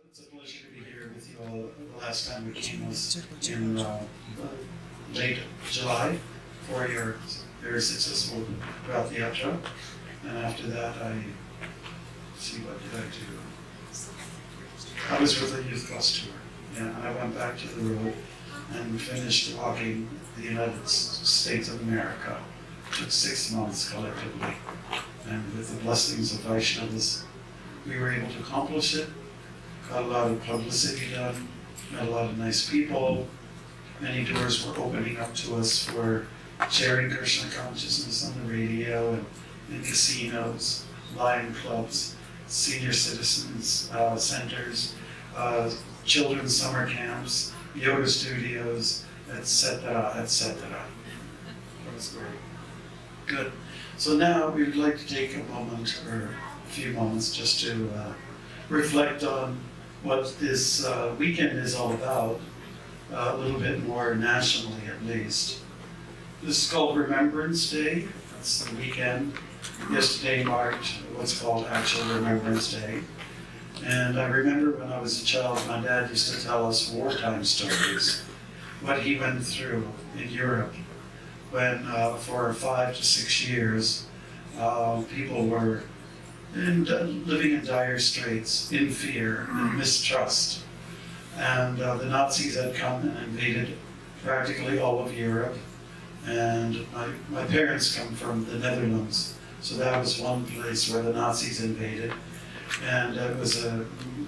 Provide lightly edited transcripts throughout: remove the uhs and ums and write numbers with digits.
It's a pleasure to be here with you all. The last time we came was in late July for your very successful Rath Yatra. And after that, what did I do? I was with a youth bus tour. Yeah, and I went back to the road and finished walking the United States of America. It took 6 months collectively. And with the blessings of Vaishnavas, we were able to accomplish it. Got a lot of publicity done, met a lot of nice people. Many doors were opening up to us for sharing Krishna consciousness on the radio and in casinos, lion clubs, senior citizens centers, children's summer camps, yoga studios, etc., etc. That was great. Good. So now we would like to take a moment, or a few moments, just to reflect on what this weekend is all about, a little bit more nationally at least. This is called Remembrance Day. That's the weekend. Yesterday marked what's called Actual Remembrance Day. And I remember when I was a child, my dad used to tell us wartime stories, what he went through in Europe when for 5 to 6 years people were living in dire straits, in fear and mistrust. And the Nazis had come and invaded practically all of Europe. And my parents come from the Netherlands, so that was one place where the Nazis invaded. And it was a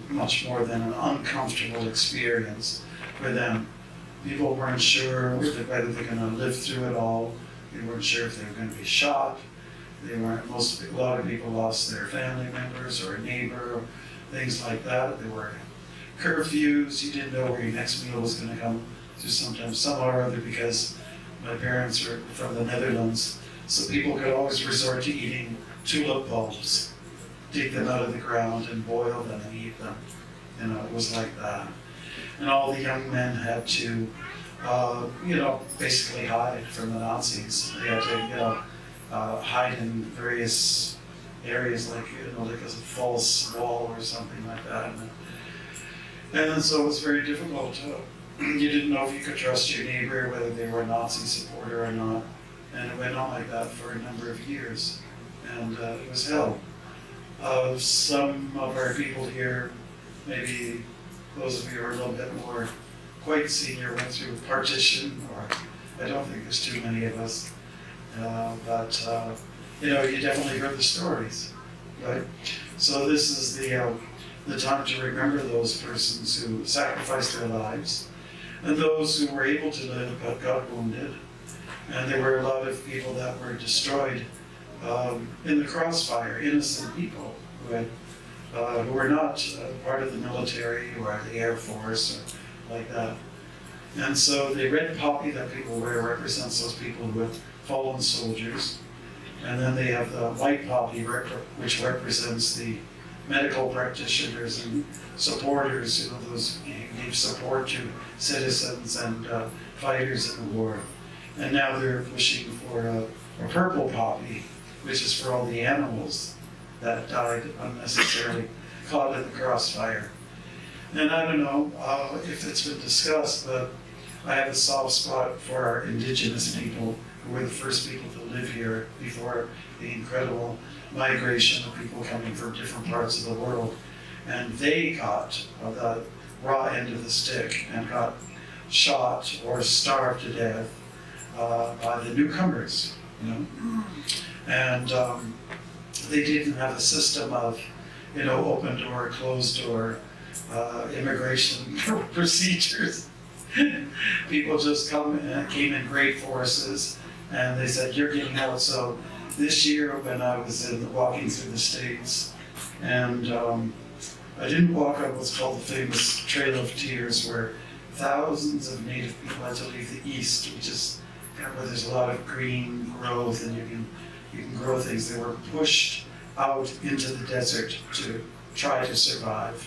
much more than an uncomfortable experience for them. People weren't sure whether they're going to live through it all. They weren't sure if they were going to be shot. A lot of people lost their family members or a neighbor, or things like that. There were curfews. You didn't know where your next meal was going to come through sometimes, somehow or other, because my parents were from the Netherlands, so people could always resort to eating tulip bulbs, dig them out of the ground and boil them and eat them. You know, it was like that. And all the young men had to, basically hide from the Nazis. They had to, hide in various areas, like a false wall or something like that. And so it was very difficult. You didn't know if you could trust your neighbor, whether they were a Nazi supporter or not. And it went on like that for a number of years. And it was hell. Some of our people here, maybe those of you who are a little bit more quite senior, went through partition, or I don't think there's too many of us. But you definitely heard the stories, right? So this is the time to remember those persons who sacrificed their lives and those who were able to live but got wounded. And there were a lot of people that were destroyed in the crossfire, innocent people who were not part of the military or the Air Force or like that. And so the red poppy that people wear represents those people who have fallen soldiers. And then they have the white poppy, which represents the medical practitioners and supporters, those who gave support to citizens and fighters in the war. And now they're pushing for a purple poppy, which is for all the animals that died unnecessarily, caught in the crossfire. And I don't know if it's been discussed, but I have a soft spot for our indigenous people, who were the first people to live here before the incredible migration of people coming from different parts of the world. And they got the raw end of the stick and got shot or starved to death by the newcomers, And they didn't have a system of, open door, closed door, immigration procedures. People just came in great forces, and they said, "You're getting out." So this year, when I was walking through the States, and I didn't walk on what's called the famous Trail of Tears, where thousands of native people had to leave the east, which is where there's a lot of green growth and you can grow things. They were pushed out into the desert to try to survive.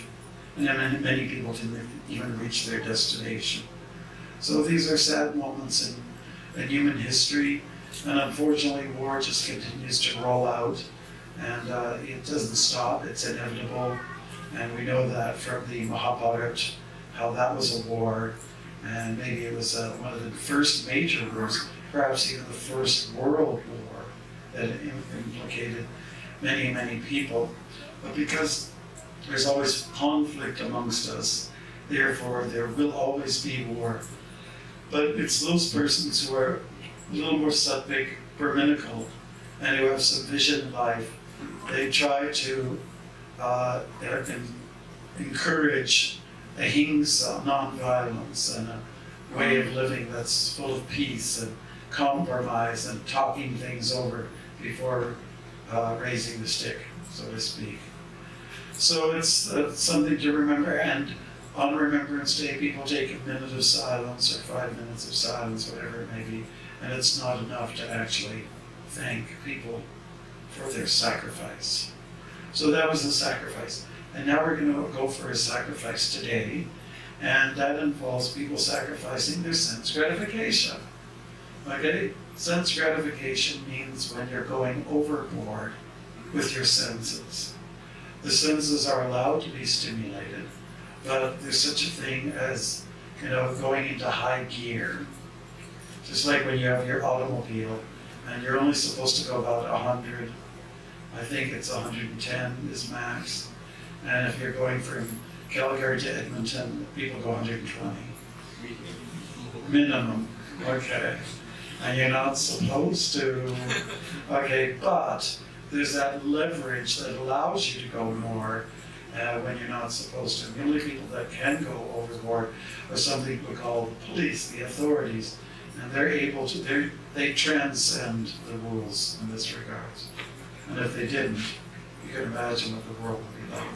And then many people didn't even reach their destination. So these are sad moments in human history. And unfortunately, war just continues to roll out. And it doesn't stop. It's inevitable. And we know that from the Mahabharata, how that was a war, and maybe it was one of the first major wars, perhaps even the first world war that implicated many, many people. But because there's always conflict amongst us, therefore there will always be war. But it's those persons who are a little more sattvic, brahminical, and who have some vision in life. They try to encourage ahimsa, non-violence, and a way of living that's full of peace and compromise and talking things over before raising the stick, so to speak. So it's something to remember, and on Remembrance Day people take a minute of silence or 5 minutes of silence, whatever it may be, and it's not enough to actually thank people for their sacrifice. So that was the sacrifice. And now we're going to go for a sacrifice today, and that involves people sacrificing their sense gratification. Okay? Sense gratification means when you're going overboard with your senses. The senses are allowed to be stimulated, but there's such a thing as, going into high gear. Just like when you have your automobile, and you're only supposed to go about 100, I think it's 110 is max. And if you're going from Calgary to Edmonton, people go 120. Minimum, okay. And you're not supposed to, okay, but there's that leverage that allows you to go more when you're not supposed to. The only people that can go overboard are something we call the police, the authorities, and they're able to, they transcend the rules in this regard. And if they didn't, you can imagine what the world would be like.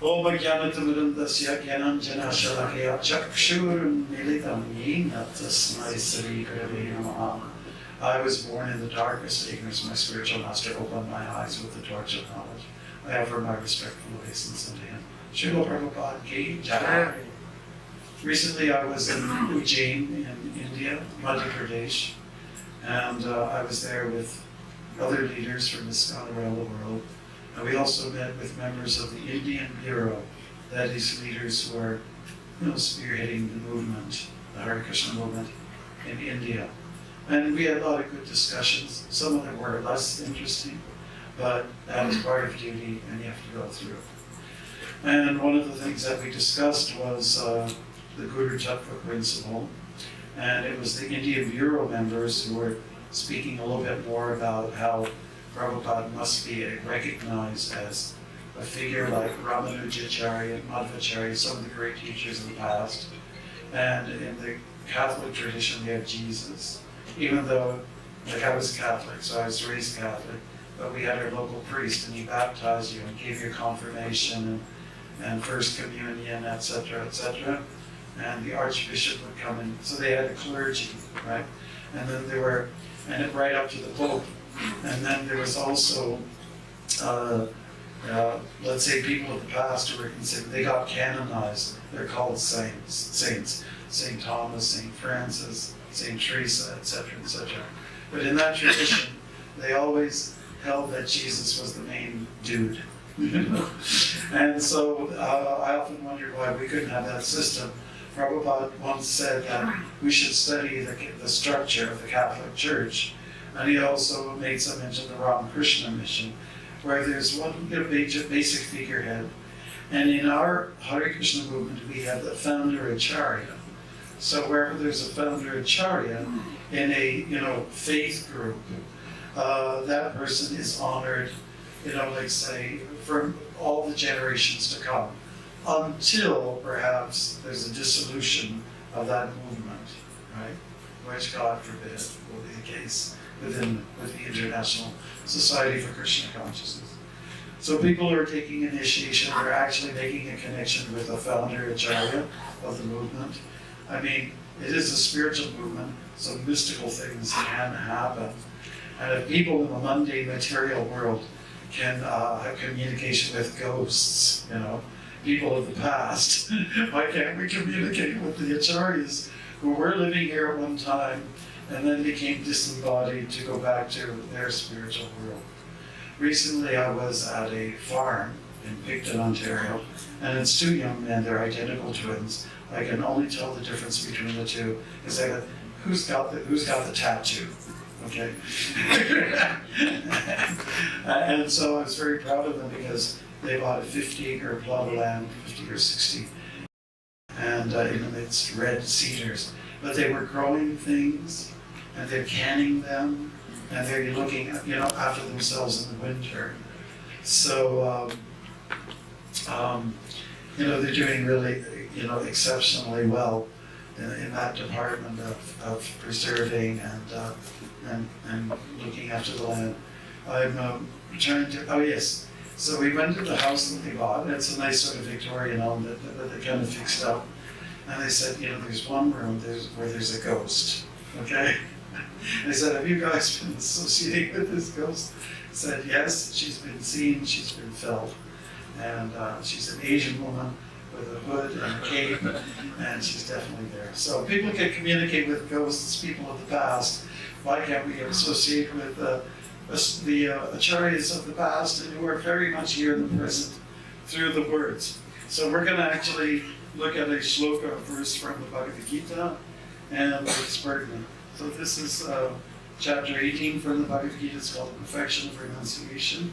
Om Jnanatamidandasya Jnananjana Shalakaya Chakshurmilitam Yena Tasmai Sri Gurave Namaha. I was born in the darkest ignorance. My spiritual master opened my eyes with the torch of knowledge. I offer my respectful obeisance unto him. Srila Prabhupada Ki Jai. Recently I was in Ujjain in India, Madhya Pradesh, and I was there with other leaders from ISKCON around the world. And we also met with members of the Indian Bureau, that is leaders who are spearheading the movement, the Hare Krishna movement in India. And we had a lot of good discussions. Some of them were less interesting, but that is part of duty and you have to go through. And one of the things that we discussed was the Guru Tattva principle. And it was the Indian Bureau members who were speaking a little bit more about how Prabhupada must be recognized as a figure like Ramanujacharya and Madhvacharya, some of the great teachers of the past. And in the Catholic tradition, we have Jesus. Even though, I was Catholic, so I was raised Catholic, but we had our local priest, and he baptized you and gave you confirmation and first communion, etc., etc. And the archbishop would come in. So they had a clergy, right? And then there were, and right up to the Pope. And then there was also, let's say, people of the past who were considered, they got canonized. They're called saints. St. Thomas, St. Francis, St. Teresa, etc., etc. But in that tradition, they always held that Jesus was the main dude. And so I often wondered why we couldn't have that system. Prabhupada once said that we should study the structure of the Catholic Church. And he also made some mention of the Ramakrishna mission, where there's one basic figurehead. And in our Hare Krishna movement, we have the founder Acharya. So wherever there's a founder Acharya in a faith group, that person is honored, like say, for all the generations to come, until perhaps there's a dissolution of that movement, right? Which, God forbid, will be the case with the International Society for Krishna Consciousness. So people who are taking initiation are actually making a connection with the founder Acharya of the movement. I mean, it is a spiritual movement, so mystical things can happen. And if people in the mundane material world can have communication with ghosts, people of the past, why can't we communicate with the Acharyas who were living here at one time and then became disembodied to go back to their spiritual world? Recently I was at a farm in Picton, Ontario. And it's two young men, they're identical twins. I can only tell the difference between the two because I go, who's got the tattoo? Okay. And so I was very proud of them because they bought a 50-acre plot of land, 50 or 60, and it's red cedars. But they were growing things, and they're canning them, and they're looking, after themselves in the winter. So, they're doing really, exceptionally well in that department of preserving and looking after the land. I'm trying to, oh yes, so we went to the house that they bought. It's a nice sort of Victorian home that they kind of fixed up. And they said, there's one room where there's a ghost, okay? They said, have you guys been associating with this ghost? I said, yes, she's been seen, she's been felt. And she's an Asian woman with a hood and a cape, and she's definitely there. So people can communicate with ghosts, people of the past. Why can't we associate with the acharyas of the past and who are very much here in the present through the words? So we're going to actually look at a shloka verse from the Bhagavad Gita and its pertinent. So this is chapter 18 from the Bhagavad Gita. It's called The Perfection of Renunciation.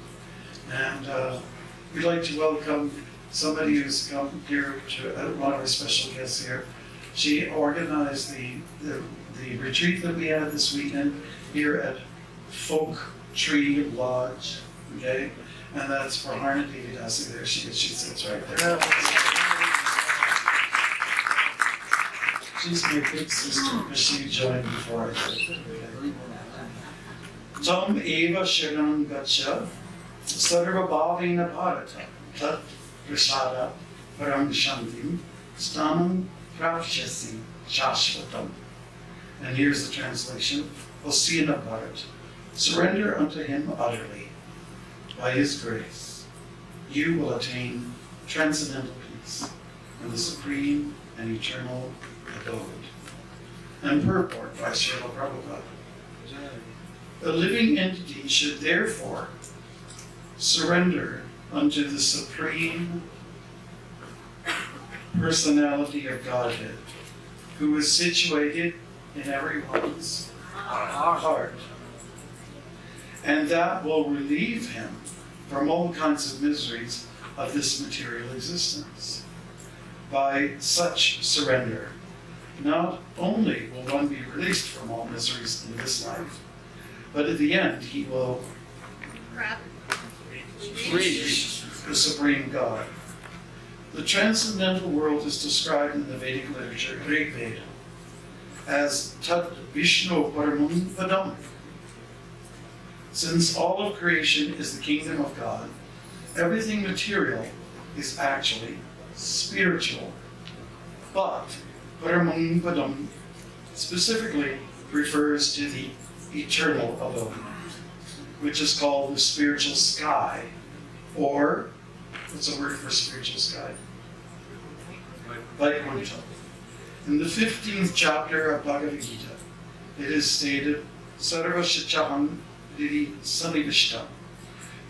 And we'd like to welcome somebody who's come here, one of our special guests here. She organized the retreat that we had this weekend here at Folk Tree Lodge, okay? And that's for Harna Devidasi there. She sits right there. She's my big sister, because she joined before I did. Tam eva sharanam gacha sarva bhavena bharata tat prasada param shantim stanam prapshasi shashvatam. And here's the translation. Osina Bharat. Surrender unto him utterly. By his grace, you will attain transcendental peace and the supreme and eternal abode. And purport by Srila Prabhupada. A living entity should therefore surrender unto the supreme personality of Godhead, who is situated in everyone's heart. And that will relieve him from all kinds of miseries of this material existence. By such surrender, not only will one be released from all miseries in this life, but at the end he will reach the Supreme God. The transcendental world is described in the Vedic literature, Rig Veda, as Tat Vishnu Paramam Padam. Since all of creation is the kingdom of God, everything material is actually spiritual. But Paramam Padam specifically refers to the eternal abode, which is called the spiritual sky, or what's a word for spiritual sky? Vaikuntha. In the 15th chapter of Bhagavad Gita, it is stated, Sarva Shachaham Didi Sanivishta.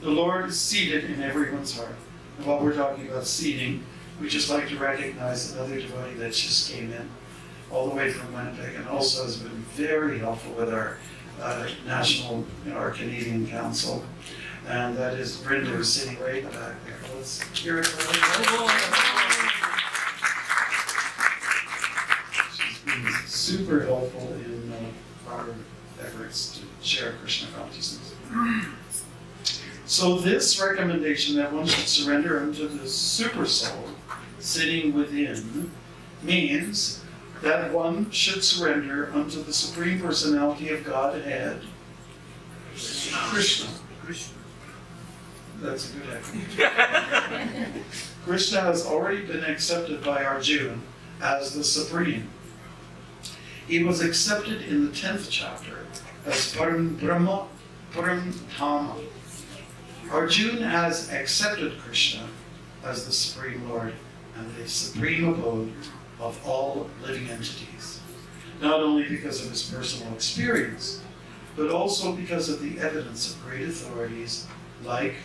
The Lord is seated in everyone's heart. And while we're talking about seating, we just like to recognize another devotee that just came in all the way from Winnipeg and also has been very helpful with our national, our Canadian Council. And that is Brenda, who's sitting right back there. Let's hear it for her. She's been super helpful in our efforts to share Krishna consciousness. So this recommendation that one should surrender unto the super soul sitting within means that one should surrender unto the Supreme Personality of Godhead, Krishna. That's a good idea. Krishna has already been accepted by Arjuna as the Supreme. He was accepted in the 10th chapter as Param Brahma, Param Dhama. Arjuna has accepted Krishna as the Supreme Lord and the supreme abode of all living entities, not only because of his personal experience, but also because of the evidence of great authorities like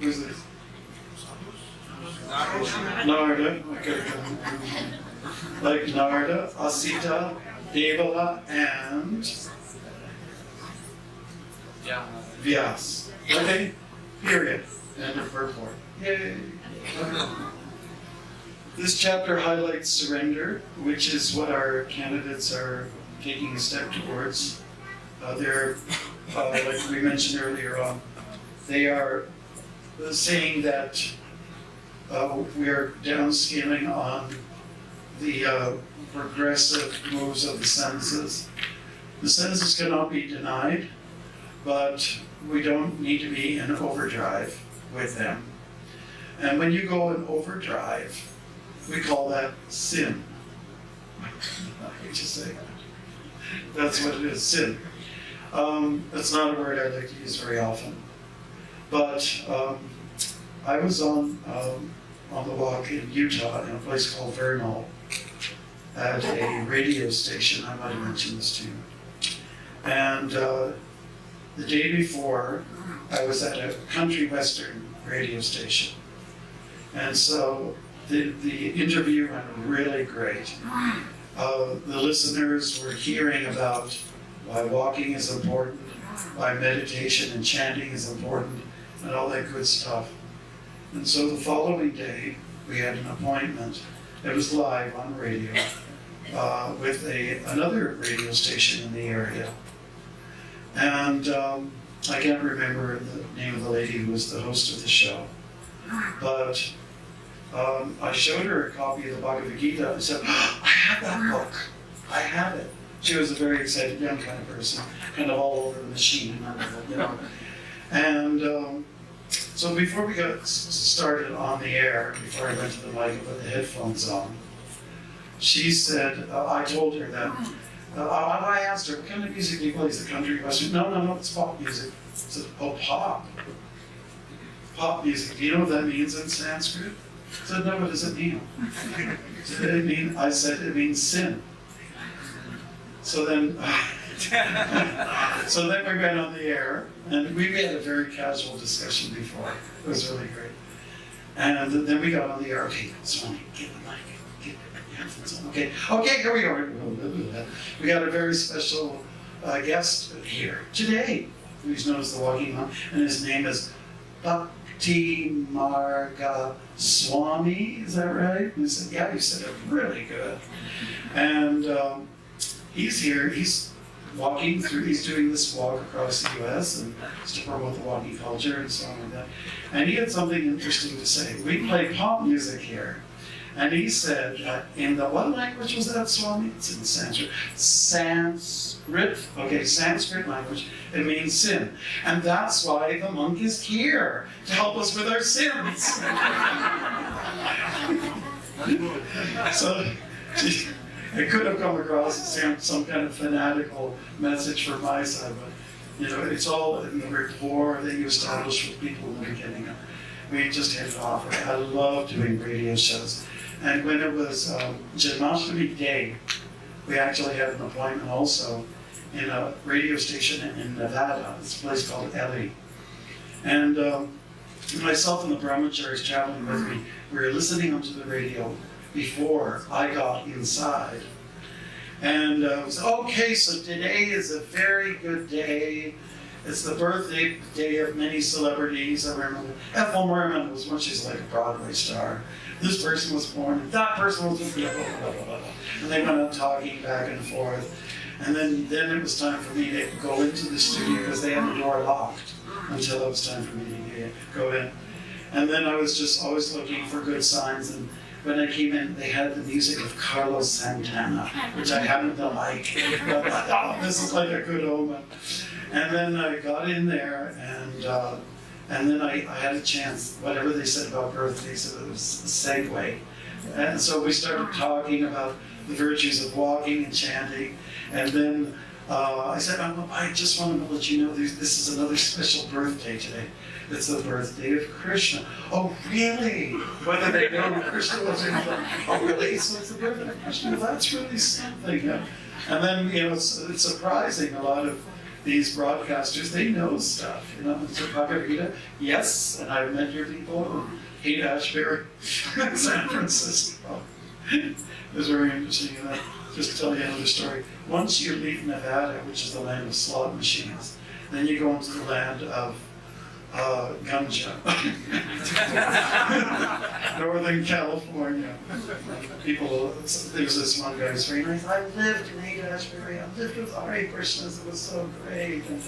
Who's this? Narda. Okay. Like Narda, Asita, Devala, and Vyas. Okay? Period. End of purport. Yay. This chapter highlights surrender, which is what our candidates are taking a step towards. They're, like we mentioned earlier on, they are saying that we are downscaling on the progressive moves of the senses. The senses cannot be denied, but we don't need to be in overdrive with them. And when you go in overdrive, we call that sin. I hate to say that. That's what it is, sin. That's not a word I like to use very often. But I was on the walk in Utah in a place called Vernal at a radio station. I might have mentioned this to you. And the day before, I was at a country western radio station. And so the interview went really great. The listeners were hearing about why walking is important, why meditation and chanting is important, and all that good stuff. And so the following day, we had an appointment. It was live on radio with another radio station in the area. And I can't remember the name of the lady who was the host of the show, but I showed her a copy of the Bhagavad Gita and said, oh, I have that book. I have it. She was a very excited young kind of person, kind of all over the machine, you know. And so before we got started on the air, before I went to the mic and put the headphones on, she said, I told her that, I asked her, what kind of music do you play? Is it country, western? No, it's pop music. I said, oh, pop. Pop music. Do you know what that means in Sanskrit? I said, no, what does it mean? I said, it means sin. So then, we went on the air, and we had a very casual discussion before. It was really great. And then we got on the air. Okay, Swami, get the mic, get the headphones on. Okay, here we go. We got a very special guest here today, who's known as the Walking Monk, and his name is BHakti Marga Swami. Is that right? And he said, yeah, you said it really good. And he's here. He's walking through. He's doing this walk across the U.S. and to promote the walking culture and so on like that. And he had something interesting to say. We play pop music here, and he said that in the what language was that, Swami? It's in Sanskrit. Sanskrit. Okay, Sanskrit language. It means sin, and that's why the monk is here to help us with our sins. So. It could have come across as some kind of fanatical message from my side, but it's all in the rapport that you establish with people in the beginning. We just hit it off. I love doing radio shows. And when it was Janmashtami Day, we actually had an appointment also in a radio station in Nevada. It's a place called Eli. And myself and the brahmacharis traveling with me, we were listening onto the radio before I got inside. And it was, okay, so today is a very good day. It's the birthday day of many celebrities. I remember Ethel Merman was when she's like a Broadway star. This person was born, and that person was blah, blah, blah, blah, blah. And they went on talking back and forth. And then it was time for me to go into the studio because they had the door locked until it was time for me to go in. And then I was just always looking for good signs. And when I came in, they had the music of Carlos Santana, which I happen to like. But I thought, this is like a good omen. And then I got in there, and then I had a chance, whatever they said about birthdays, it was a segue. And so we started talking about the virtues of walking and chanting. And then I said, I just wanted to let you know this is another special birthday today. It's the birthday of Krishna. Oh, really? Whether they know Krishna was in the... Oh, really? So it's the birthday of Krishna? That's really something. And then, it's surprising. A lot of these broadcasters, they know stuff, you know. So Bhagavad, yes, and I've met your people in Haight-Ashbury, San Francisco. It was very interesting. And just to tell you another story. Once you leave Nevada, which is the land of slot machines, then you go into the land of ganja. Northern California. People, there was this one guy who's very nice. I lived in Haight-Ashbury. I lived with Hare Krishnas. It was so great. And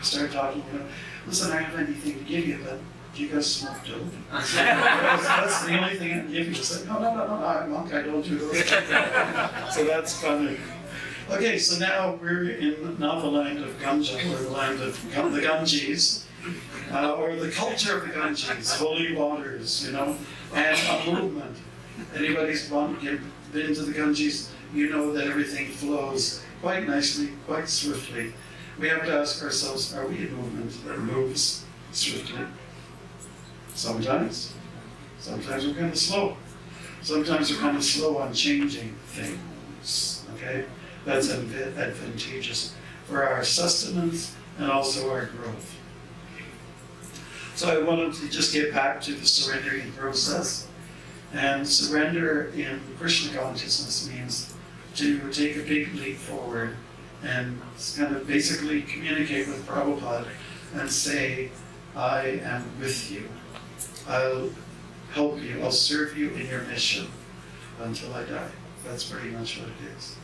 started talking, you know, listen, I have anything to give you, but do you guys smoke dope? That's the only thing I can give you. It's like, no, I'm a monk. I don't do those. So that's funny. Okay, so now we're in not the land of ganja, we're the land of the Ganges. Or the culture of the Ganges, holy waters, you know, and a movement. Anybody's been to the Ganges, you know that everything flows quite nicely, quite swiftly. We have to ask ourselves, are we a movement that moves swiftly? Sometimes. Sometimes we're kind of slow. Sometimes we're kind of slow on changing things, okay? That's advantageous for our sustenance and also our growth. So I wanted to just get back to the surrendering process. And surrender in Krishna consciousness means to take a big leap forward and kind of basically communicate with Prabhupada and say, I am with you. I'll help you. I'll serve you in your mission until I die. That's pretty much what it is.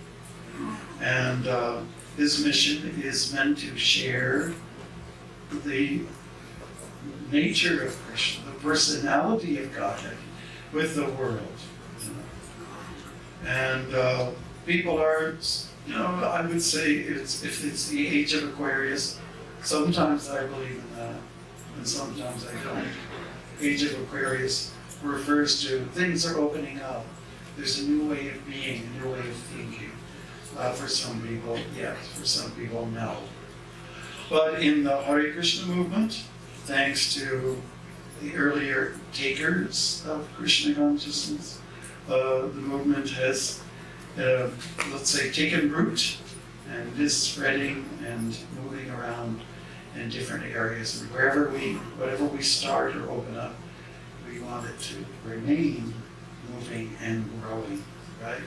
And his mission is meant to share the nature of Krishna, the personality of Godhead, with the world. You know? And people are, you know, I would say if it's the age of Aquarius, sometimes I believe in that, and sometimes I don't. Age of Aquarius refers to things are opening up. There's a new way of being, a new way of thinking. For some people, yes. For some people, no. But in the Hare Krishna movement, thanks to the earlier takers of Krishna consciousness, the movement has, let's say, taken root and is spreading and moving around in different areas. And whatever we start or open up, we want it to remain moving and growing, right?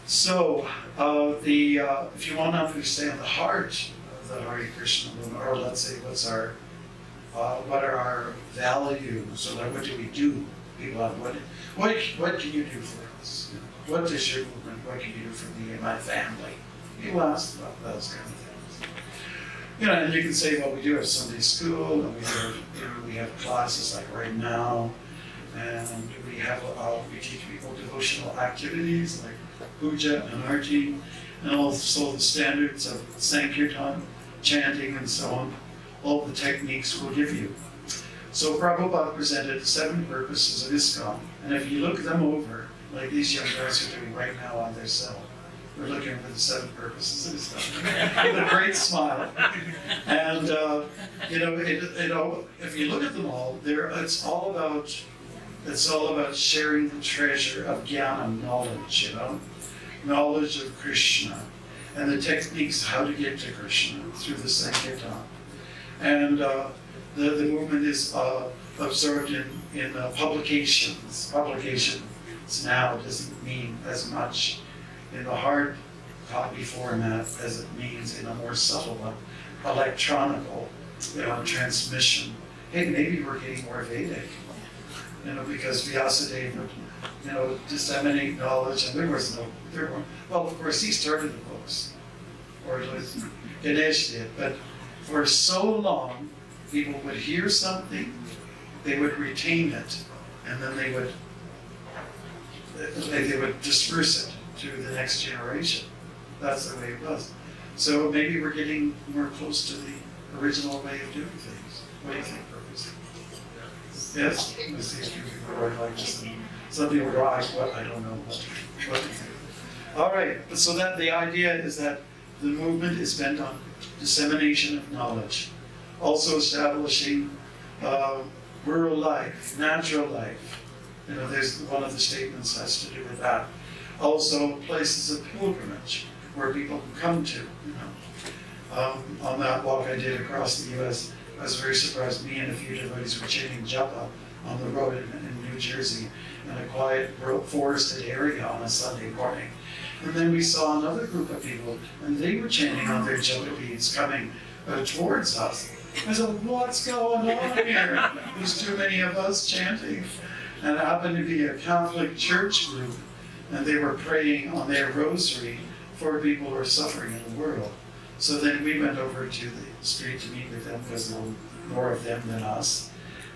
So, if you want to understand the heart of the Hare Krishna movement, or let's say what are our values, so like what do we do? People have, what can you do for us? You know, what is your movement? What can you do for me and my family? People ask about those kind of things. You know, and you can say, well, we do have Sunday school, and we have classes like right now, and we teach people devotional activities like puja and arti, and also the standards of Sankirtan, chanting, and so on. All the techniques we'll give you. So Prabhupada presented 7 purposes of ISKCON, and if you look them over, like these young guys are doing right now on their cell, we're looking for the 7 purposes of ISKCON with a great smile. And you know, if you look at them all, it's all about sharing the treasure of jnana, knowledge, you know, knowledge of Krishna, and the techniques how to get to Krishna through the Sankirtan. And the movement is absorbed in publications. Publications now doesn't mean as much in the hard copy format as it means in a more subtle one, electronical, you know, transmission. Hey, maybe we're getting more Vedic, you know, because Vyasadeva would, you know, disseminate knowledge, and well, of course, he started the books, or Ganesh did, but for so long, people would hear something, they would retain it, and then they would disperse it to the next generation. That's the way it was. So maybe we're getting more close to the original way of doing things. What do you think, Purpose? Yes? I see a few people who are like this. Some people go, I don't know what do you think? All right, so that the idea is that the movement is bent on dissemination of knowledge, also establishing rural life, natural life. You know, there's one of the statements has to do with that. Also, places of pilgrimage where people can come to, you know, On that walk I did across the U.S., I was very surprised. Me and a few devotees were chanting japa on the road in New Jersey, in a quiet forested area on a Sunday morning. And then we saw another group of people, and they were chanting on their japa beads coming towards us. I said, what's going on here? There's too many of us chanting. And it happened to be a Catholic church group, and they were praying on their rosary for people who are suffering in the world. So then we went over to the street to meet with them, because there were more of them than us.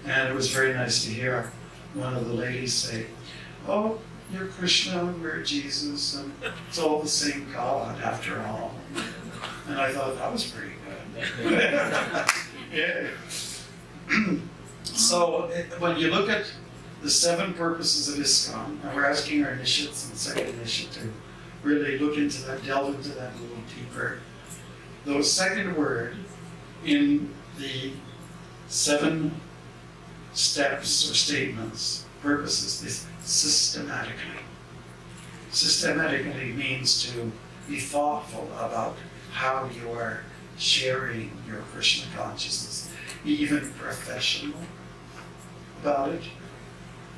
And it was very nice to hear one of the ladies say, oh, you're Krishna, we're Jesus, and it's all the same God after all. And I thought that was pretty good. Yeah. So when you look at the 7 purposes of ISKCON, and we're asking our initiates and second initiate to really look into that, delve into that a little deeper. The second word in the 7 steps or statements, purposes, is systematically. Systematically means to be thoughtful about how you are sharing your Krishna consciousness, be even professional about it.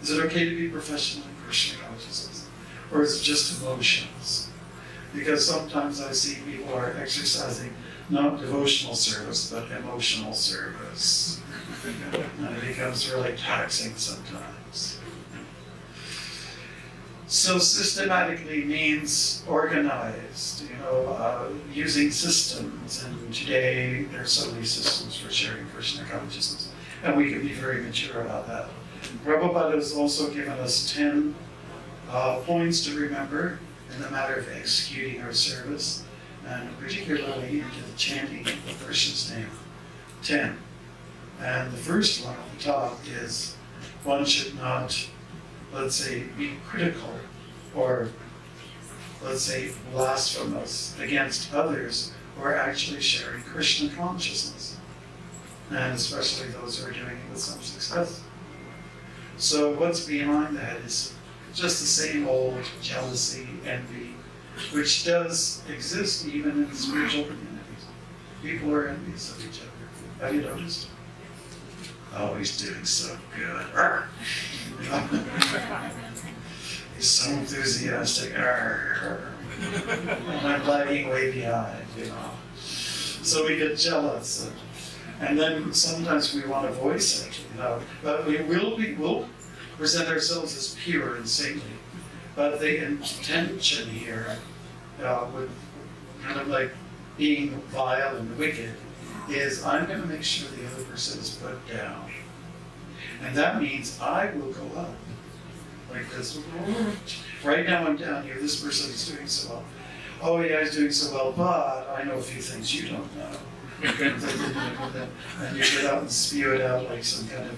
Is it okay to be professional in Krishna consciousness? Or is it just emotions? Because sometimes I see people are exercising not devotional service, but emotional service. And it becomes really taxing sometimes. So systematically means organized, using systems. And today there's so many systems for sharing Krishna consciousness. And we can be very mature about that. Prabhupada has also given us 10 points to remember in the matter of executing our service, and particularly into the chanting of Krishna's name. 10. And the first one at the top is one should not, let's say, be critical or, let's say, blasphemous against others who are actually sharing Krishna consciousness, and especially those who are doing it with some success. So what's behind that is just the same old jealousy, envy, which does exist even in spiritual communities. People are envious of each other. Have you noticed? Oh, he's doing so good. He's so enthusiastic. I'm lagging way behind, So we get jealous. And then sometimes we want to voice it, But we'll present ourselves as pure and saintly. But the intention here, with kind of like being vile and wicked, is I'm going to make sure the other person is put down. And that means I will go up. Like this. Right now I'm down here, this person is doing so well. Oh yeah, he's doing so well, but I know a few things you don't know. And you get out and spew it out like some kind of,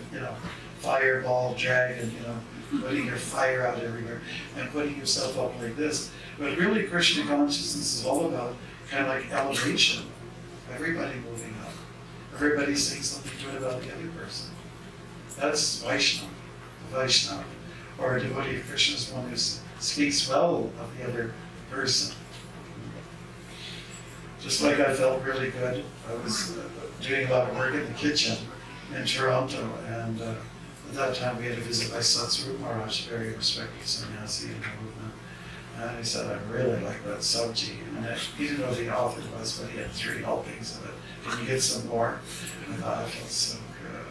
fireball dragon, putting your fire out everywhere and putting yourself up like this. But really Krishna consciousness is all about kind of like elevation. Everybody moving up. Everybody saying something good about the other person. That's Vaishnava. Vaishnava. Or a devotee of Krishna is one who speaks well of the other person. Just like I felt really good. I was doing a lot of work in the kitchen in Toronto, and at that time we had a visit by Satsvarup Maharaj, a very respected sannyasi in the movement. And he said, I really like that sabji. And he didn't know who the author was, but he had 3 helpings of it. Can you get some more? And I thought, I felt so good.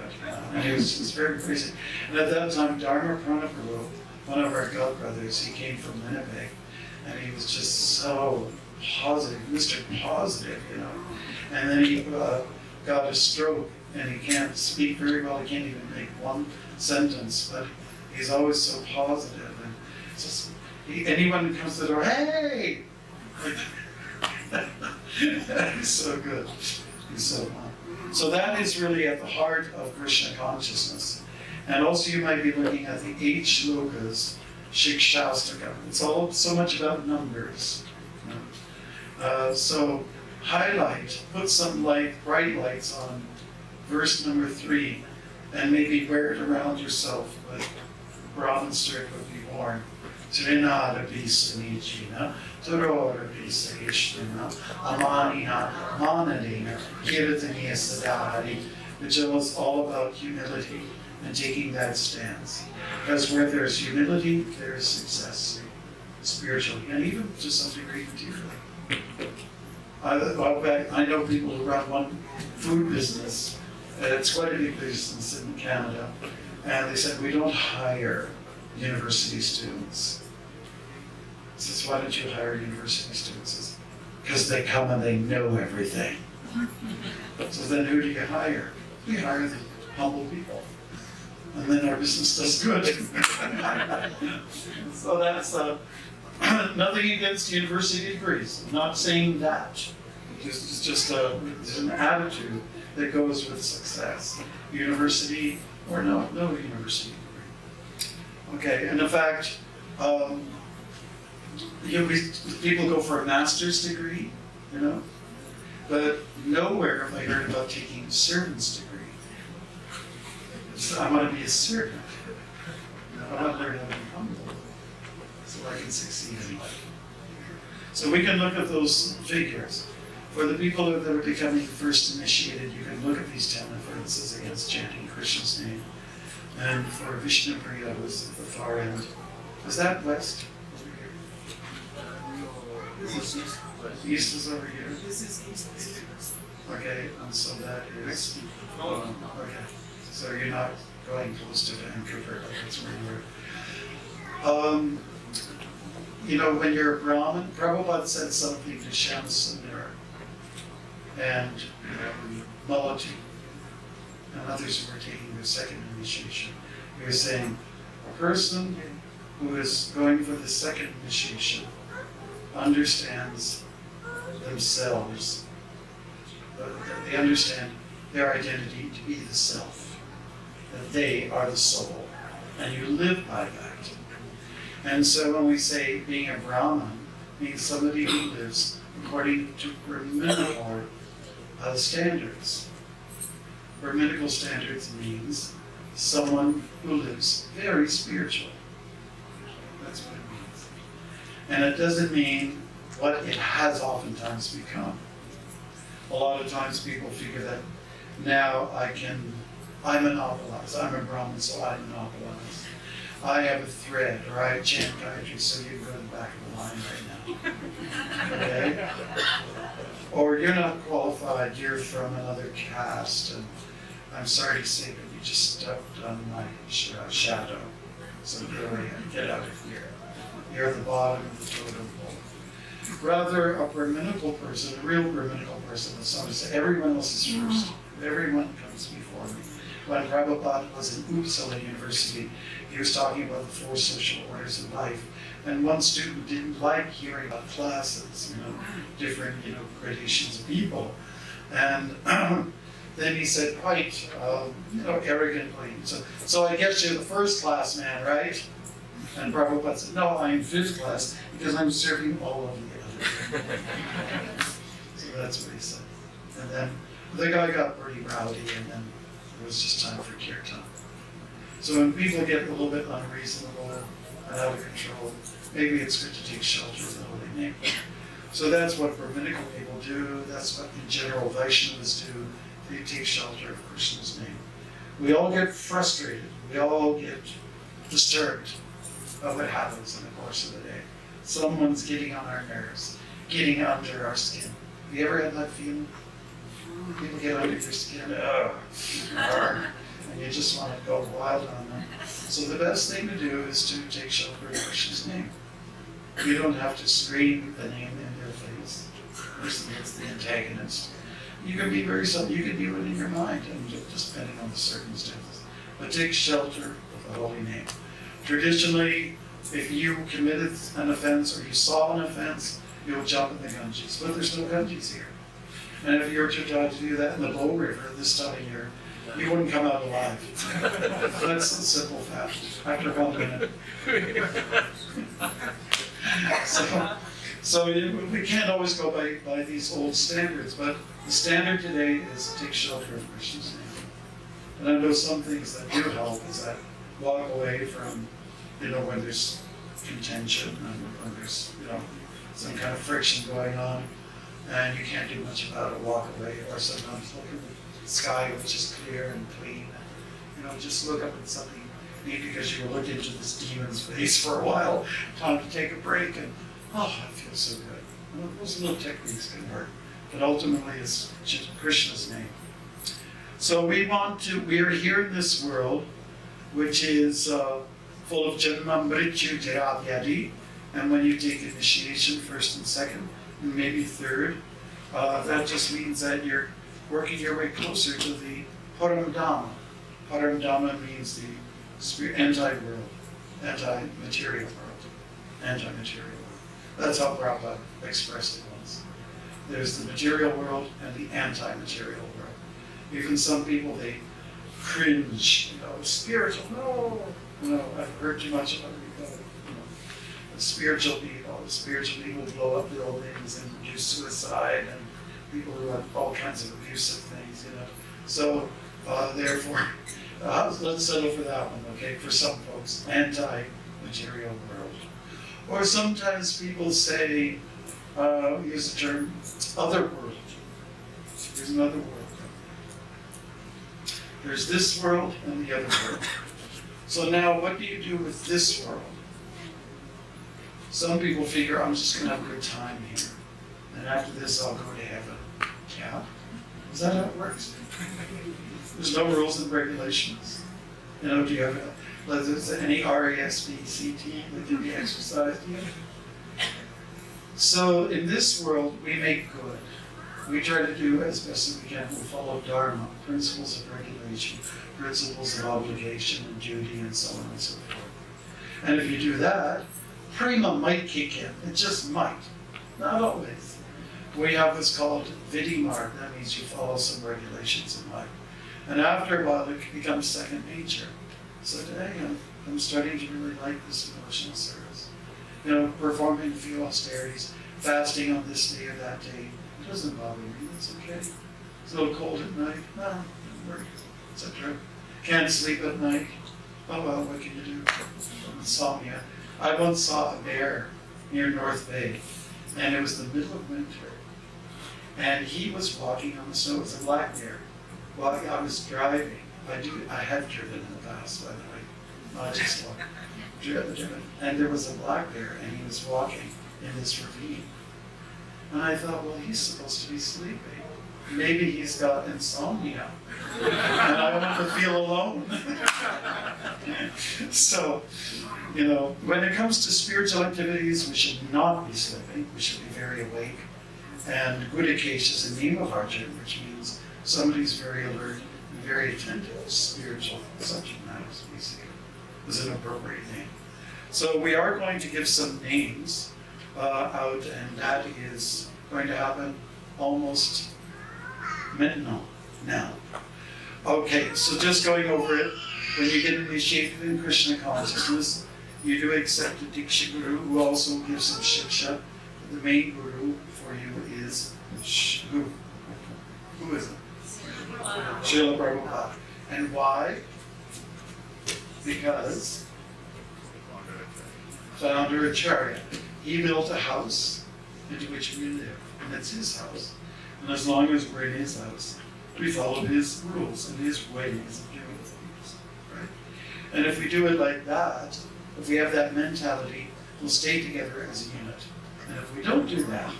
And he was just very crazy. And at that time, Dharma Pranaparu, one of our godbrothers, he came from Winnipeg, and he was just so positive, Mr. Positive, And then he got a stroke, and he can't speak very well. He can't even make one sentence, but he's always so positive. And just anyone who comes to the door, hey! He's so good. He's so fun. So that is really at the heart of Krishna consciousness. And also you might be looking at the 8 shlokas, Shikshastakam. It's all so much about numbers. So highlight, put some bright lights on verse number 3, and maybe wear it around yourself, but Brahman spirit would be born Trinada Bisanijina, Turora Bisagishna, Amanina, Manadina, Kirtaniya Sadari, which was all about humility and taking that stance. Because where there's humility, there's success spiritually, and even to some degree materially. I know people who run one food business, and it's quite a big business in Canada, and they said, we don't hire university students. I says, why don't you hire university students? Because they come and they know everything. So then who do you hire? We hire the humble people. And then our business does good. So that's nothing against university degrees. I'm not saying that. It's just there's an attitude that goes with success. University or no university degree. Okay, and in fact, people go for a master's degree, but nowhere have I heard about taking a servant's degree. I want to be a servant. I want to learn how to be humble so I can succeed in life. So we can look at those figures. For the people that are becoming first initiated, you can look at these 10 offenses against chanting Krishna's name. And for Vishnu Priya was at the far end. Is that west? Over here? This is east. East is over here. This is east. Okay, and so that is. Okay. So you're not going close to Vancouver, like that's where you're. When you're a Brahmin, Prabhupada said something to Shyam Sundar and Malati and others who were taking their second initiation. He was saying, a person who is going for the second initiation understands themselves. They understand their identity to be the self. That they are the soul, and you live by that. And so when we say being a Brahmin means somebody who lives according to Brahminical standards. Brahminical standards means someone who lives very spiritual. That's what it means. And it doesn't mean what it has oftentimes become. A lot of times people figure that now I monopolize. I'm a Brahmin, so I monopolize. I have a thread, or I chant Gayatri, so you go to the back of the line right now. Okay? Or you're not qualified, you're from another caste, and I'm sorry to say, but you just stepped on my shadow. So get out of here. You're at the bottom of the totem pole. Rather, a Brahminical person, a real Brahminical person, is someone who says, everyone else is first. Everyone comes before me. When Prabhupada was in Uppsala University, he was talking about the 4 social orders of life. And one student didn't like hearing about classes, different, gradations of people. And then he said quite, arrogantly, so I guess you're the first class man, right? And Prabhupada said, no, I'm 5th class because I'm serving all of the others. So that's what he said. And then the guy got pretty rowdy, and then it was just time for kirtan. So when people get a little bit unreasonable and out of control, maybe it's good to take shelter of the holy name. So that's what Brahminical people do. That's what in general Vaishnavas do. They take shelter of Krishna's name. We all get frustrated. We all get disturbed by what happens in the course of the day. Someone's getting on our nerves, getting under our skin. Have you ever had that feeling? People get under your skin, and you just want to go wild on them. So the best thing to do is to take shelter of Krishna's name. You don't have to scream the name in their face. It's the antagonist. You can be very subtle. You can do it in your mind, and just depending on the circumstances. But take shelter of the holy name. Traditionally, if you committed an offense or you saw an offense, you'll jump in the Ganges. But there's no Ganges here. And if you were to try to do that in the Bow River this time of year, you wouldn't come out alive. That's a simple fact. After 1 minute. So we can't always go by these old standards, but the standard today is take shelter of Krishna's name. And I know some things that do help is that walk away from, when there's contention and when there's, some kind of friction going on, and you can't do much about it, walk away, or sometimes look at the sky, which is clear and clean. Just look up at something, maybe because you looked into this demon's face for a while, time to take a break, and I feel so good. Those little techniques can work, but ultimately it's just Krishna's name. So we are here in this world, which is full of Janma, Mrityu, Jara, Vyadi, and when you take initiation, first and second, and maybe third, that just means that you're working your way closer to the Paramdhamma. Paramdhamma means the anti-world, anti-material world. That's how Prabhupada expressed it once. There's the material world and the anti-material world. Even some people, they cringe, spiritual, no, I've heard too much about it. The spiritual people blow up buildings and do suicide, and people who have all kinds of abusive things, So, therefore, let's settle for that one, okay? For some folks, anti-material world. Or sometimes people say, use the term, other world. There's another world. There's this world and the other world. So now, what do you do with this world? Some people figure, I'm just going to have a good time here, and after this I'll go to heaven. Yeah? Is that how it works? There's no rules and regulations. Do you have any RESVCT that can be exercised? So in this world, we make good. We try to do as best as we can. We follow Dharma, principles of regulation, principles of obligation and duty, and so on and so forth. And if you do that, prema might kick in. It just might. Not always. We have what's called vidimar. That means you follow some regulations in life. And after a while, it becomes second nature. So today, I'm starting to really like this devotional service. Performing a few austerities, fasting on this day or that day. It doesn't bother me. It's okay. It's a little cold at night. No, it works, etc. Can't sleep at night. Oh well, what can you do? Insomnia. I once saw a bear near North Bay, and it was the middle of winter. And he was walking on the snow. It was a black bear. While I was driving, I have driven in the past, by the way, not just walking. Driven. And there was a black bear, and he was walking in this ravine. And I thought, well, he's supposed to be sleeping. Maybe he's got insomnia, and I want to feel alone. So, when it comes to spiritual activities, we should not be sleeping. We should be very awake. And Gudikesh is the name of our gym, which means somebody's very alert and very attentive to spiritual subject matters, basically. Is an appropriate name. So we are going to give some names out, and that is going to happen almost now. Okay, so just going over it, when you get initiated in Krishna consciousness, you do accept a Diksha Guru who also gives some Shiksha. The main Guru for you is who? Who is it? Srila Prabhupada. And why? Because founder Acharya. He built a house into which we live, and it's his house. And as long as we're in his house, we follow his rules and his ways of doing things, right? And if we do it like that, if we have that mentality, we'll stay together as a unit. And if we don't do that,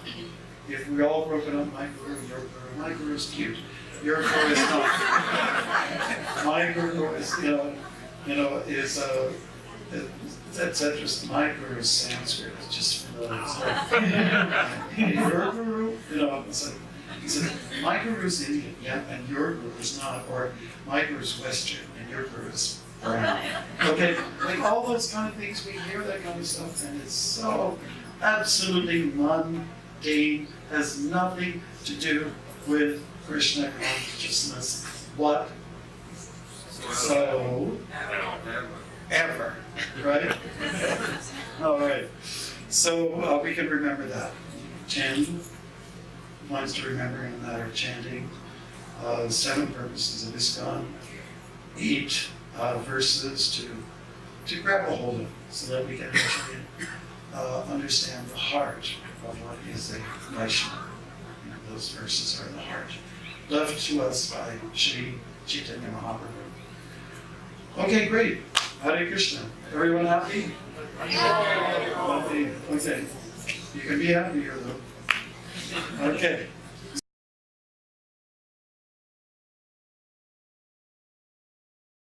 if we're all broken up, my guru, your guru, my guru's cute, your guru is not. My guru is, that's interesting. My guru is Sanskrit. It's just for your guru, it's like, he said, my guru's Indian, yeah, and your guru's not, or my guru's Western, and your guru's brown. Okay, like all those kind of things, we hear that kind of stuff, and it's so absolutely mundane, has nothing to do with Krishna consciousness. What? So, ever, right? All right. So we can remember that. Chanting, points to remembering that are chanting. 7 purposes of ISKCON. 8 verses to to grab a hold of so that we can actually understand the heart of what is a Vaishnava. Those verses are the heart, left to us by Sri Chaitanya Mahaprabhu. Okay, great. Hare Krishna. Everyone happy? Happy. Okay. You can be happier though. Okay.